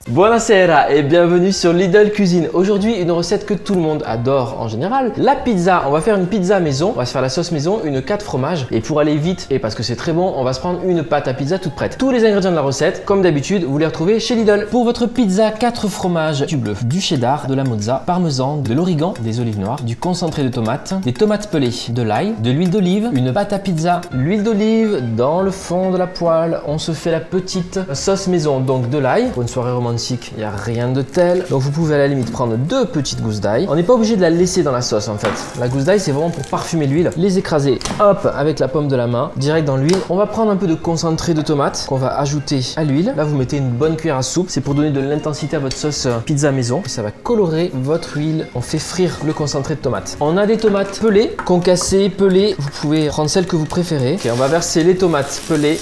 Buonasera et bienvenue sur Lidl Cuisine. Aujourd'hui, une recette que tout le monde adore en général. La pizza, on va faire une pizza maison. On va se faire la sauce maison, une 4 fromages. Et pour aller vite et parce que c'est très bon, on va se prendre une pâte à pizza toute prête. Tous les ingrédients de la recette, comme d'habitude, vous les retrouvez chez Lidl. Pour votre pizza 4 fromages, du bœuf, du cheddar, de la mozza, parmesan, de l'origan, des olives noires, du concentré de tomate, des tomates pelées, de l'ail, de l'huile d'olive, une pâte à pizza, l'huile d'olive dans le fond de la poêle. On se fait la petite sauce maison, donc de l'ail. Pour une soirée romantique, il n'y a rien de tel. Donc vous pouvez à la limite prendre 2 petites gousses d'ail. On n'est pas obligé de la laisser dans la sauce en fait. La gousse d'ail c'est vraiment pour parfumer l'huile. Les écraser hop avec la paume de la main direct dans l'huile. On va prendre un peu de concentré de tomate qu'on va ajouter à l'huile. Là vous mettez une bonne cuillère à soupe. C'est pour donner de l'intensité à votre sauce pizza maison. Et ça va colorer votre huile. On fait frire le concentré de tomate. On a des tomates pelées, concassées, pelées. Vous pouvez prendre celles que vous préférez. Et on va verser les tomates pelées.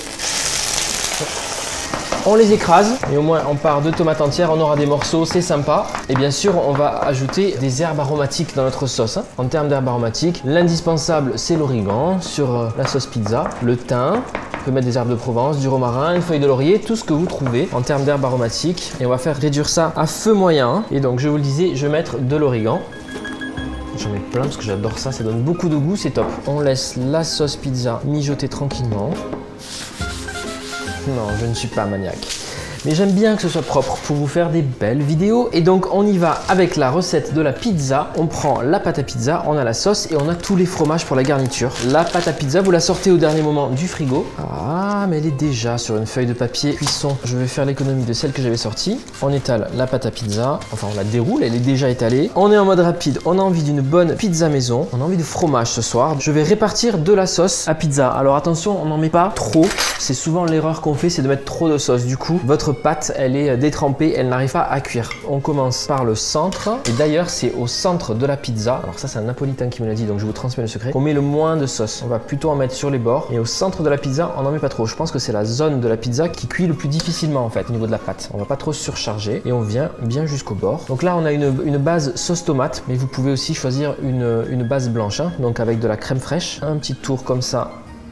On les écrase et au moins on part de tomates entières, on aura des morceaux, c'est sympa. Et bien sûr, on va ajouter des herbes aromatiques dans notre sauce. En termes d'herbes aromatiques, l'indispensable c'est l'origan sur la sauce pizza, le thym. On peut mettre des herbes de Provence, du romarin, une feuille de laurier, tout ce que vous trouvez en termes d'herbes aromatiques. Et on va faire réduire ça à feu moyen. Et donc je vous le disais, je vais mettre de l'origan. J'en mets plein parce que j'adore ça, ça donne beaucoup de goût, c'est top. On laisse la sauce pizza mijoter tranquillement. Non, je ne suis pas maniaque. Mais j'aime bien que ce soit propre pour vous faire des belles vidéos. Et donc on y va avec la recette de la pizza. On prend la pâte à pizza, on a la sauce et on a tous les fromages pour la garniture. La pâte à pizza, vous la sortez au dernier moment du frigo. Ah, mais elle est déjà sur une feuille de papier cuisson. Je vais faire l'économie de celle que j'avais sortie. On étale la pâte à pizza. Enfin, on la déroule, elle est déjà étalée. On est en mode rapide, on a envie d'une bonne pizza maison. On a envie de fromage ce soir. Je vais répartir de la sauce à pizza. Alors attention, on n'en met pas trop. C'est souvent l'erreur qu'on fait, c'est de mettre trop de sauce. Du coup, votre pâte, elle est détrempée, elle n'arrive pas à cuire. On commence par le centre. Et d'ailleurs, c'est au centre de la pizza. Alors ça, c'est un napolitain qui me l'a dit, donc je vous transmets le secret. On met le moins de sauce. On va plutôt en mettre sur les bords. Et au centre de la pizza, on n'en met pas trop. Je pense que c'est la zone de la pizza qui cuit le plus difficilement en fait, au niveau de la pâte. On va pas trop surcharger et on vient bien jusqu'au bord. Donc là, on a une base sauce tomate, mais vous pouvez aussi choisir une base blanche. Donc avec de la crème fraîche. Un petit tour comme ça.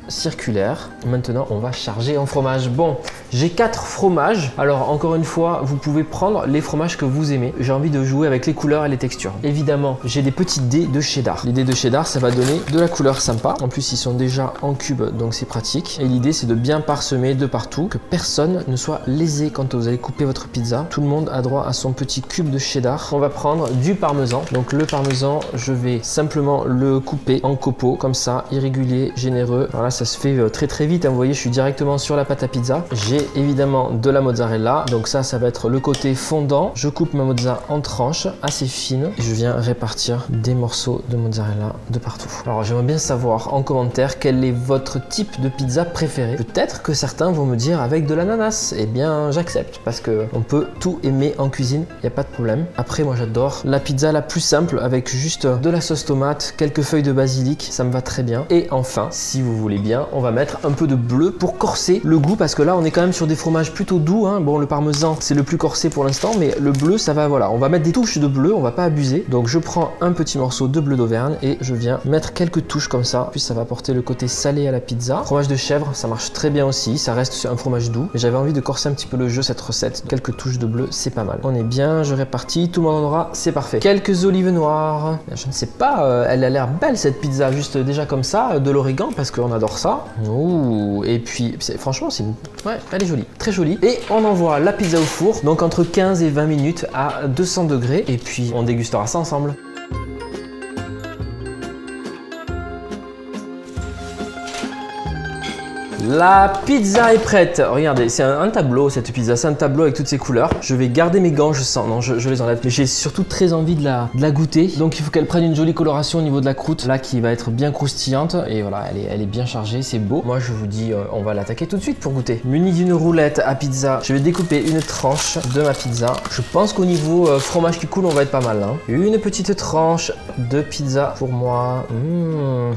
Circulaire. Maintenant, on va charger en fromage. Bon, j'ai 4 fromages. Alors, encore une fois, vous pouvez prendre les fromages que vous aimez. J'ai envie de jouer avec les couleurs et les textures. Évidemment, j'ai des petites dés de cheddar. Les dés de cheddar, ça va donner de la couleur sympa. En plus, ils sont déjà en cube, donc c'est pratique. Et l'idée, c'est de bien parsemer de partout, que personne ne soit lésé quand vous allez couper votre pizza. Tout le monde a droit à son petit cube de cheddar. On va prendre du parmesan. Donc, le parmesan, je vais simplement le couper en copeaux, comme ça, irrégulier, généreux. Voilà, ça se fait très vite, vous voyez je suis directement sur la pâte à pizza. J'ai évidemment de la mozzarella, donc ça va être le côté fondant. Je coupe ma mozza en tranches assez fines et je viens répartir des morceaux de mozzarella de partout. Alors j'aimerais bien savoir en commentaire quel est votre type de pizza préféré. Peut-être que certains vont me dire avec de l'ananas. Eh bien j'accepte parce que on peut tout aimer en cuisine, il n'y a pas de problème. Après moi j'adore la pizza la plus simple avec juste de la sauce tomate, quelques feuilles de basilic, ça me va très bien. Et enfin, si vous voulez bien, on va mettre un peu de bleu pour corser le goût parce que là on est quand même sur des fromages plutôt doux. Bon, le parmesan c'est le plus corsé pour l'instant, mais le bleu ça va, voilà, on va mettre des touches de bleu, on va pas abuser. Donc je prends un petit morceau de bleu d'Auvergne et je viens mettre quelques touches comme ça. Puis ça va apporter le côté salé à la pizza. Fromage de chèvre, ça marche très bien aussi, ça reste un fromage doux. Mais j'avais envie de corser un petit peu le jeu cette recette. Quelques touches de bleu, c'est pas mal. On est bien, je répartis, tout le monde en aura, c'est parfait. Quelques olives noires. Je ne sais pas, elle a l'air belle cette pizza, juste déjà comme ça, de l'origan parce qu'on adore ça. Ouh, et puis franchement ouais, elle est jolie, très jolie. Et on envoie la pizza au four, donc entre 15 et 20 minutes à 200 degrés et puis on dégustera ça ensemble. La pizza est prête. Regardez, c'est un tableau cette pizza, c'est un tableau avec toutes ces couleurs. Je vais garder mes gants, je sens, non je les enlève. Mais j'ai surtout très envie de la goûter. Donc il faut qu'elle prenne une jolie coloration au niveau de la croûte, là qui va être bien croustillante. Et voilà, elle est bien chargée, c'est beau. Moi je vous dis, on va l'attaquer tout de suite pour goûter. Muni d'une roulette à pizza, je vais découper une tranche de ma pizza. Je pense qu'au niveau fromage qui coule, on va être pas mal. Une petite tranche de pizza pour moi.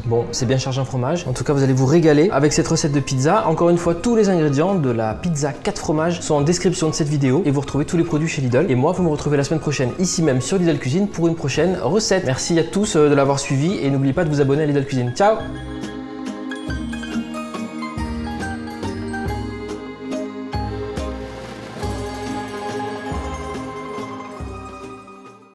Bon, c'est bien chargé en fromage. En tout cas, vous allez vous régaler avec cette recette de pizza. Encore une fois, tous les ingrédients de la pizza 4 fromages sont en description de cette vidéo et vous retrouvez tous les produits chez Lidl. Et moi, vous me retrouvez la semaine prochaine ici même sur Lidl Cuisine pour une prochaine recette. Merci à tous de l'avoir suivi et n'oubliez pas de vous abonner à Lidl Cuisine. Ciao!